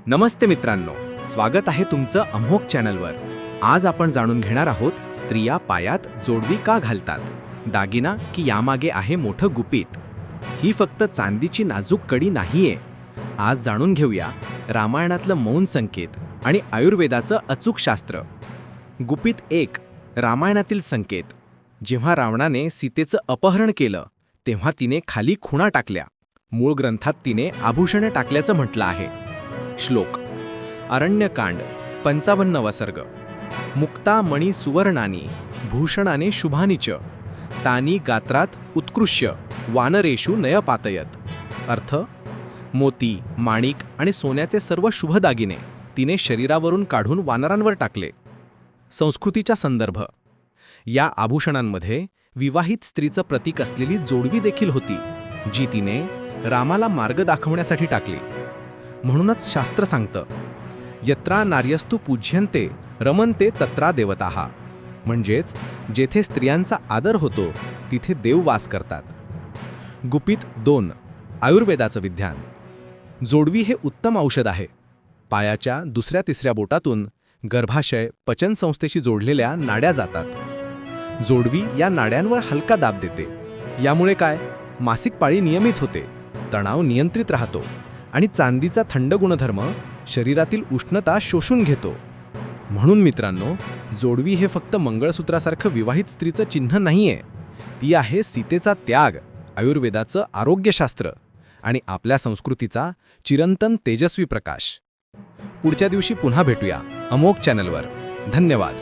नमस्ते मित्रांनो, स्वागत आहे तुमचं अमोघ चॅनलवर। आज आपण जाणून घेणार आहोत स्त्रिया पायात जोडवी का घालतात, दागिना की यामागे आहे मोठं गुपित। ही फक्त चांदीची नाजूक कडी नाहीये। आज जाणून घेऊया रामायणातलं मौन संकेत आणि आयुर्वेदाचं अचूक शास्त्र। गुपित 1, रामायणातील संकेत। जेव्हा रावणाने सीतेचं अपहरण केलं तेव्हा तिने खाली खुणा टाकल्या। मूळ ग्रंथात तिने आभूषणे टाकल्याचं म्हटलं आहे। श्लोक अरण्यकांड 55 सर्ग। मुक्ता मणी सुवर्णानी भूषणाने शुभानीच तानी गात्रात उत्कृष्य वानरेषु नयपातयत। अर्थ, मोती, माणिक आणि सोन्याचे सर्व शुभ दागिने तिने शरीरावरून काढून वानरांवर टाकले। संस्कृतीचा संदर्भ, या आभूषणांमध्ये विवाहित स्त्रीचं प्रतीक असलेली जोडवी देखील होती, जी तिने रामाला मार्ग दाखवण्यासाठी टाकली। म्हणूनच शास्त्र सांगतं, यत्रा नार्यस्तु पूज्यन्ते रमन्ते तत्रा देवताः। म्हणजेच जेथे स्त्रियांचा आदर होतो तिथे देव वास करतात। गुपित 2, आयुर्वेदाचं विज्ञान। जोडवी हे उत्तम औषध आहे। पायाच्या दुसऱ्या तिसऱ्या बोटातून गर्भाशय पचन संस्थेशी जोडलेल्या नाड्या जातात। जोडवी या नाड्यांवर हलका दाब देते। यामुळे काय, मासिक पाळी नियमित होते, तणाव नियंत्रित राहतो आणि चांदीचा थंड गुणधर्म शरीरातील उष्णता शोषून घेतो। म्हणून मित्रांनो, जोडवी हे फक्त मंगळसूत्रासारखं विवाहित स्त्रीचं चिन्ह नाहीये, ती आहे सीतेचा त्याग, आयुर्वेदाचं आरोग्यशास्त्र आणि आपल्या संस्कृतीचा चिरंतन तेजस्वी प्रकाश। पुढच्या दिवशी पुन्हा भेटूया अमोघ चॅनलवर। धन्यवाद।